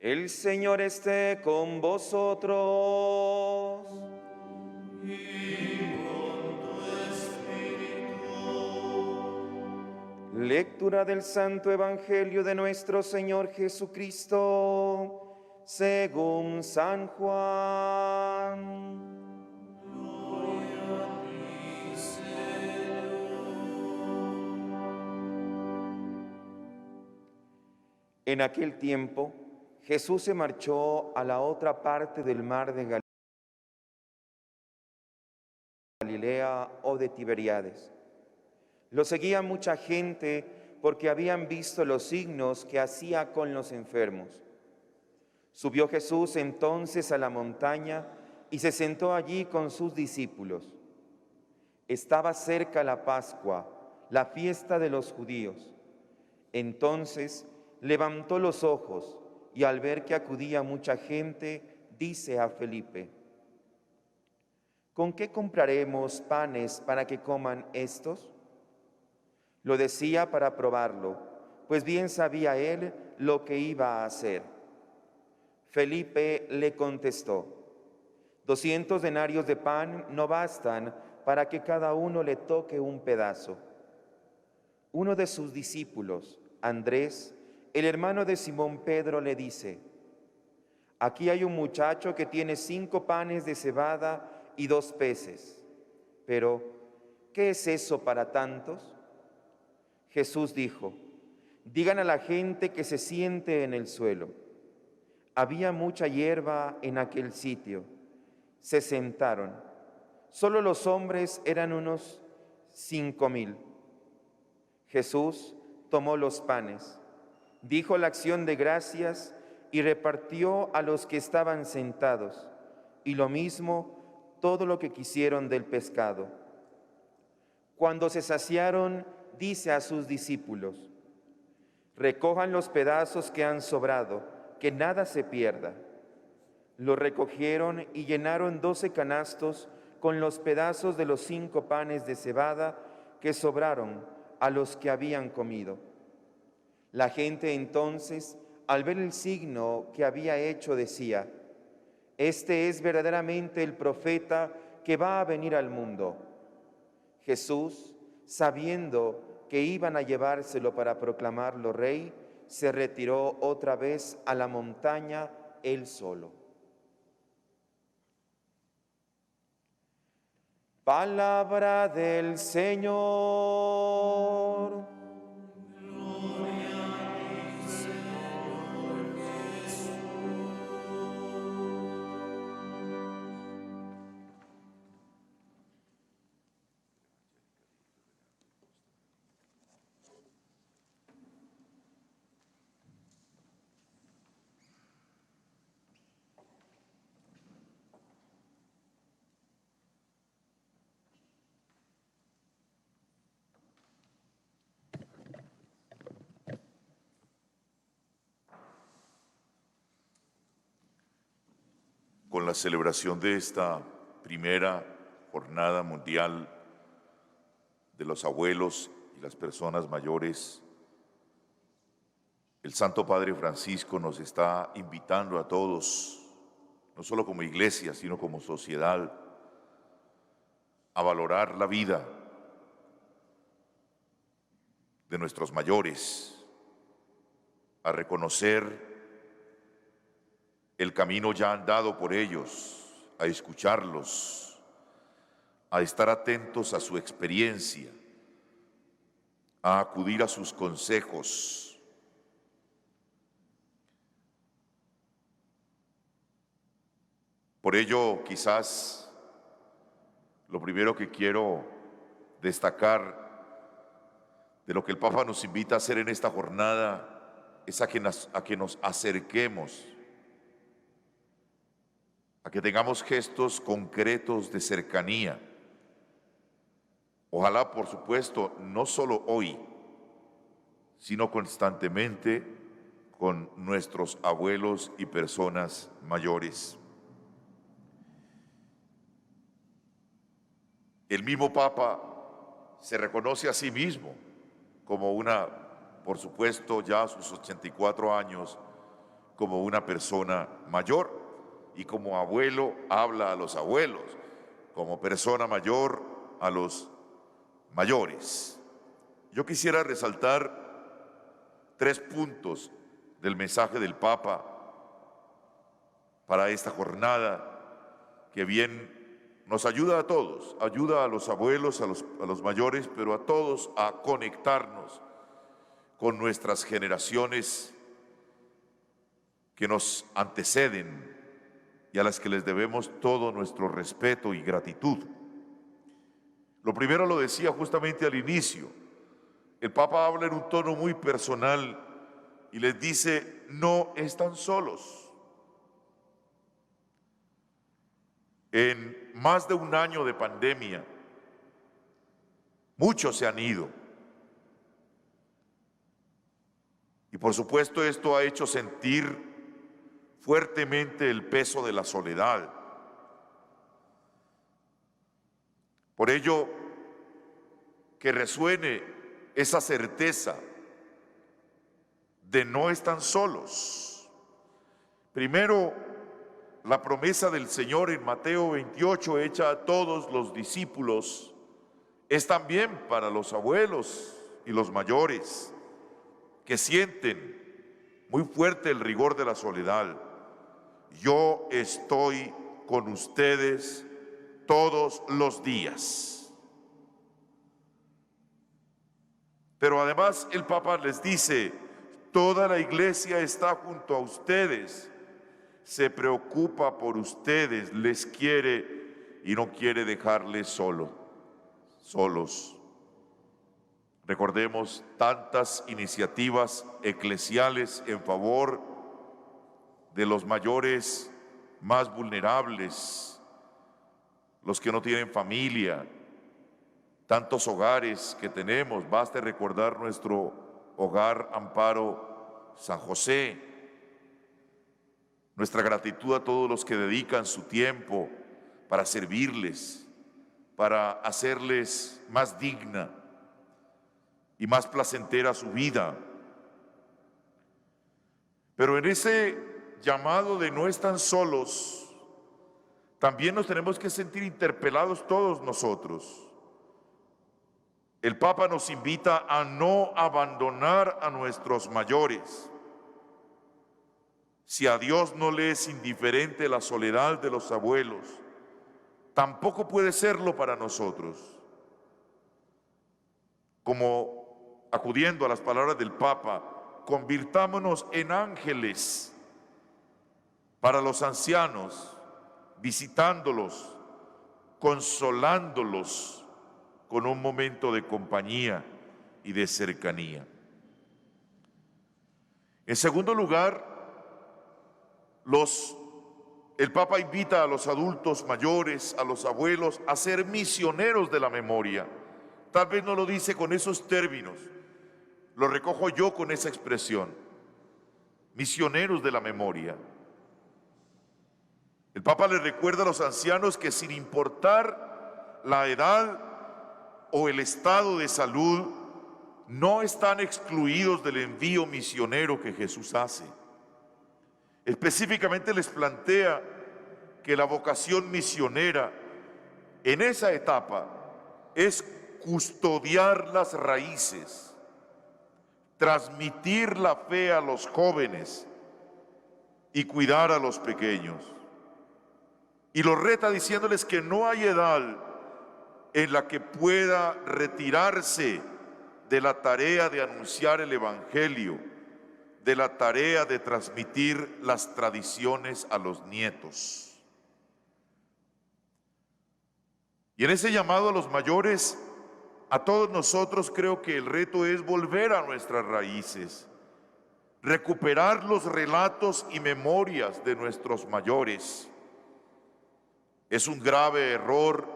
El Señor esté con vosotros. Lectura del Santo Evangelio de nuestro Señor Jesucristo, según San Juan. En aquel tiempo, Jesús se marchó a la otra parte del mar de Galilea o de Tiberíades. Lo seguía mucha gente porque habían visto los signos que hacía con los enfermos. Subió Jesús entonces a la montaña y se sentó allí con sus discípulos. Estaba cerca la Pascua, la fiesta de los judíos. Entonces levantó los ojos y al ver que acudía mucha gente, dice a Felipe: ¿con qué compraremos panes para que coman estos? Lo decía para probarlo, pues bien sabía él lo que iba a hacer. Felipe le contestó: 200 denarios de pan no bastan para que cada uno le toque un pedazo. Uno de sus discípulos, Andrés, el hermano de Simón Pedro, le dice: aquí hay un muchacho que tiene 5 panes de cebada y 2 peces. Pero, ¿qué es eso para tantos? Jesús dijo: digan a la gente que se siente en el suelo. Había mucha hierba en aquel sitio. Se sentaron. Solo los hombres eran unos 5,000. Jesús tomó los panes, dijo la acción de gracias y repartió a los que estaban sentados, y lo mismo todo lo que quisieron del pescado. Cuando se saciaron, dice a sus discípulos: recojan los pedazos que han sobrado, que nada se pierda. Lo recogieron y llenaron 12 canastos con los pedazos de los 5 panes de cebada que sobraron a los que habían comido. La gente entonces, al ver el signo que había hecho, decía: este es verdaderamente el profeta que va a venir al mundo. Jesús, sabiendo que iban a llevárselo para proclamarlo rey, se retiró otra vez a la montaña él solo. Palabra del Señor. Con la celebración de esta primera jornada mundial de los abuelos y las personas mayores, el Santo Padre Francisco nos está invitando a todos, no solo como iglesia, sino como sociedad, a valorar la vida de nuestros mayores, a reconocer el camino ya andado por ellos, a escucharlos, a estar atentos a su experiencia, a acudir a sus consejos. Por ello, quizás lo primero que quiero destacar de lo que el Papa nos invita a hacer en esta jornada es a que nos acerquemos, a que tengamos gestos concretos de cercanía. Ojalá, por supuesto, no solo hoy, sino constantemente con nuestros abuelos y personas mayores. El mismo Papa se reconoce a sí mismo como por supuesto ya a sus 84 años, como una persona mayor, y como abuelo habla a los abuelos, como persona mayor a los mayores. Yo quisiera resaltar 3 puntos del mensaje del Papa para esta jornada, que bien nos ayuda a todos, ayuda a los abuelos, a los mayores, pero a todos a conectarnos con nuestras generaciones que nos anteceden y a las que les debemos todo nuestro respeto y gratitud. Lo primero lo decía justamente al inicio. El Papa habla en un tono muy personal y les dice: no están solos. En más de un año de pandemia, muchos se han ido. Y por supuesto esto ha hecho sentir fuertemente el peso de la soledad. Por ello, que resuene esa certeza de no están solos. Primero, la promesa del Señor en Mateo 28, hecha a todos los discípulos, es también para los abuelos y los mayores que sienten muy fuerte el rigor de la soledad. Yo estoy con ustedes todos los días. Pero además el Papa les dice: toda la iglesia está junto a ustedes, se preocupa por ustedes, les quiere y no quiere dejarles solos. Recordemos tantas iniciativas eclesiales en favor de los mayores más vulnerables, los que no tienen familia, tantos hogares que tenemos. Baste recordar nuestro hogar Amparo San José, nuestra gratitud a todos los que dedican su tiempo para servirles, para hacerles más digna y más placentera su vida. Pero en ese llamado de no están solos, también nos tenemos que sentir interpelados todos nosotros. El Papa nos invita a no abandonar a nuestros mayores. Si a Dios no le es indiferente la soledad de los abuelos, tampoco puede serlo para nosotros. Como acudiendo a las palabras del Papa, convirtámonos en ángeles para los ancianos, visitándolos, consolándolos con un momento de compañía y de cercanía. En segundo lugar, el Papa invita a los adultos mayores, a los abuelos, a ser misioneros de la memoria. Tal vez no lo dice con esos términos, lo recojo yo con esa expresión: misioneros de la memoria. El Papa les recuerda a los ancianos que sin importar la edad o el estado de salud, no están excluidos del envío misionero que Jesús hace. Específicamente les plantea que la vocación misionera en esa etapa es custodiar las raíces, transmitir la fe a los jóvenes y cuidar a los pequeños. Y los reta diciéndoles que no hay edad en la que pueda retirarse de la tarea de anunciar el Evangelio, de la tarea de transmitir las tradiciones a los nietos. Y en ese llamado a los mayores, a todos nosotros, creo que el reto es volver a nuestras raíces, recuperar los relatos y memorias de nuestros mayores. Es un grave error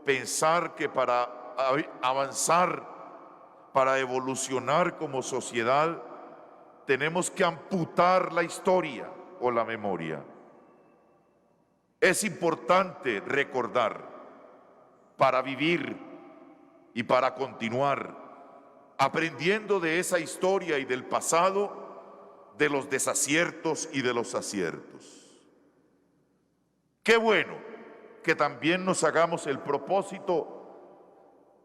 pensar que para avanzar, para evolucionar como sociedad, tenemos que amputar la historia o la memoria. Es importante recordar para vivir y para continuar, aprendiendo de esa historia y del pasado, de los desaciertos y de los aciertos. Qué bueno que también nos hagamos el propósito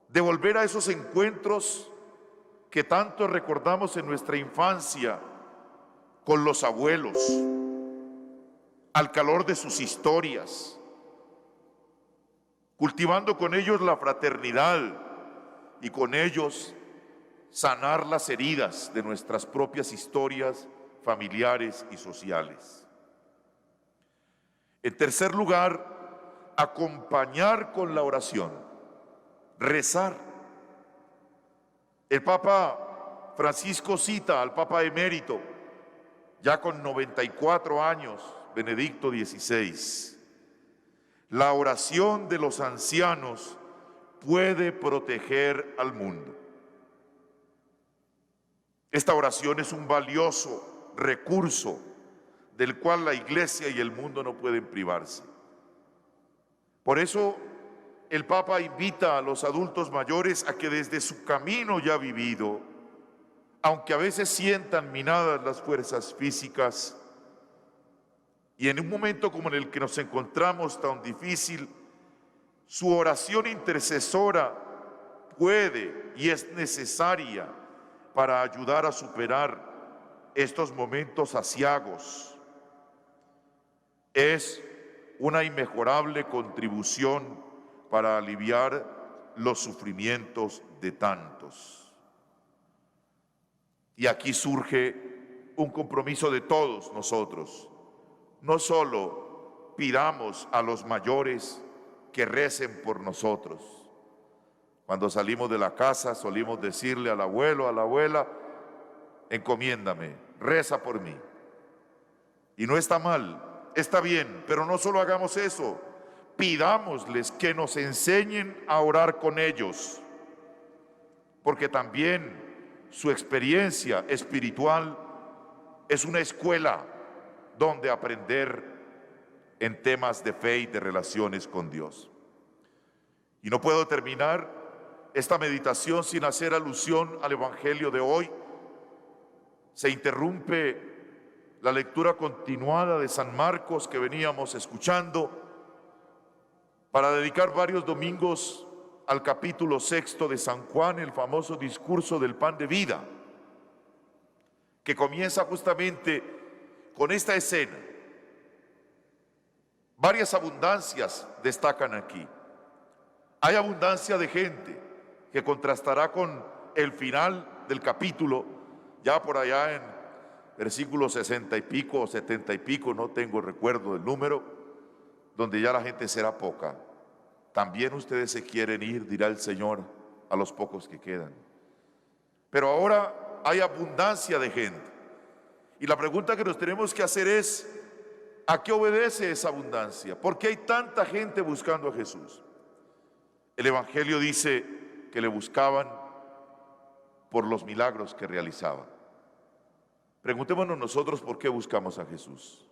de volver a esos encuentros que tanto recordamos en nuestra infancia con los abuelos, al calor de sus historias, cultivando con ellos la fraternidad y con ellos sanar las heridas de nuestras propias historias familiares y sociales. En tercer lugar, acompañar con la oración, rezar. El Papa Francisco cita al Papa emérito, ya con 94 años, Benedicto XVI. La oración de los ancianos puede proteger al mundo. Esta oración es un valioso recurso del cual la Iglesia y el mundo no pueden privarse. Por eso el Papa invita a los adultos mayores a que desde su camino ya vivido, aunque a veces sientan minadas las fuerzas físicas, y en un momento como en el que nos encontramos tan difícil, su oración intercesora puede y es necesaria para ayudar a superar estos momentos aciagos. Es una inmejorable contribución para aliviar los sufrimientos de tantos. Y aquí surge un compromiso de todos nosotros. No solo pidamos a los mayores que recen por nosotros. Cuando salimos de la casa solimos decirle al abuelo, a la abuela, encomiéndame, reza por mí. Y no está mal, está bien, pero no solo hagamos eso, pidámosles que nos enseñen a orar con ellos, porque también su experiencia espiritual es una escuela donde aprender en temas de fe y de relaciones con Dios. Y no puedo terminar esta meditación sin hacer alusión al Evangelio de hoy. Se interrumpe la lectura continuada de San Marcos que veníamos escuchando para dedicar varios domingos al capítulo 6 de San Juan, el famoso discurso del pan de vida, que comienza justamente con esta escena. Varias abundancias destacan aquí. Hay abundancia de gente que contrastará con el final del capítulo, ya por allá en versículos 60 y pico o 70 y pico, no tengo recuerdo del número, donde ya la gente será poca. También ustedes se quieren ir, dirá el Señor, a los pocos que quedan. Pero ahora hay abundancia de gente. Y la pregunta que nos tenemos que hacer es, ¿a qué obedece esa abundancia? ¿Por qué hay tanta gente buscando a Jesús? El Evangelio dice que le buscaban por los milagros que realizaba. Preguntémonos nosotros por qué buscamos a Jesús.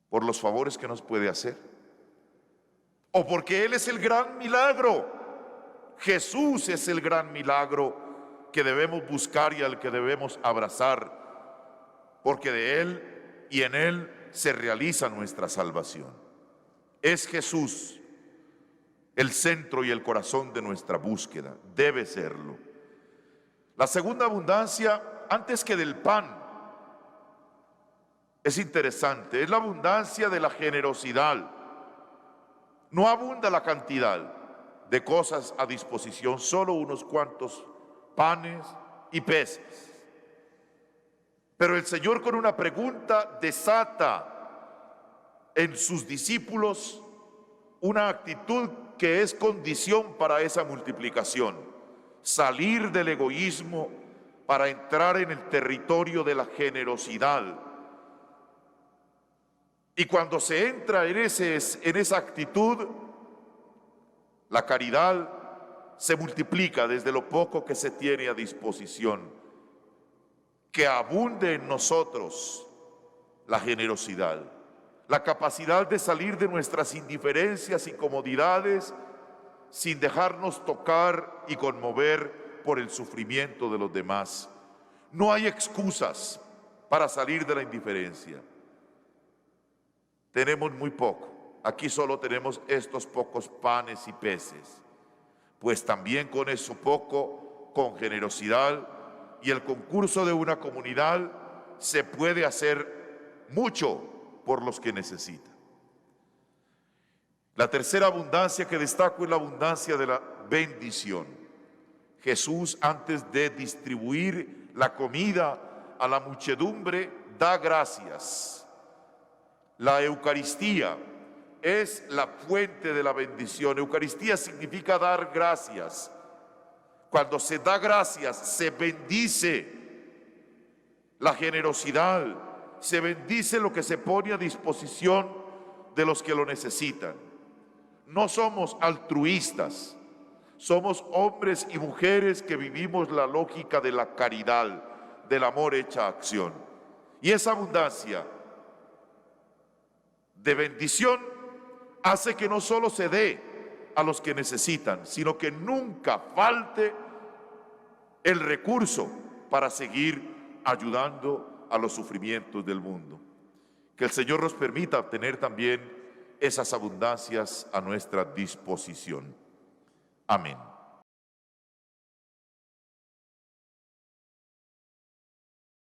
¿Por los favores que nos puede hacer? ¿O porque Él es el gran milagro? Jesús es el gran milagro que debemos buscar y al que debemos abrazar, porque de Él y en Él se realiza nuestra salvación. Es Jesús el centro y el corazón de nuestra búsqueda, debe serlo. La segunda abundancia, antes que del pan, es interesante, es la abundancia de la generosidad. No abunda la cantidad de cosas a disposición, solo unos cuantos panes y peces. Pero el Señor con una pregunta desata en sus discípulos una actitud que es condición para esa multiplicación. Salir del egoísmo para entrar en el territorio de la generosidad. Y cuando se entra en esa actitud, la caridad se multiplica desde lo poco que se tiene a disposición. Que abunde en nosotros la generosidad, la capacidad de salir de nuestras indiferencias y comodidades sin dejarnos tocar y conmover por el sufrimiento de los demás. No hay excusas para salir de la indiferencia. Tenemos muy poco. Aquí solo tenemos estos pocos panes y peces. Pues también con eso poco, con generosidad y el concurso de una comunidad, se puede hacer mucho por los que necesitan. La tercera abundancia que destaco es la abundancia de la bendición. Jesús, antes de distribuir la comida a la muchedumbre, da gracias. La Eucaristía es la fuente de la bendición. Eucaristía significa dar gracias. Cuando se da gracias, se bendice la generosidad, se bendice lo que se pone a disposición de los que lo necesitan. No somos altruistas, somos hombres y mujeres que vivimos la lógica de la caridad, del amor hecha acción. Y esa abundancia de bendición hace que no solo se dé a los que necesitan, sino que nunca falte el recurso para seguir ayudando a los sufrimientos del mundo. Que el Señor nos permita tener también esas abundancias a nuestra disposición. Amén.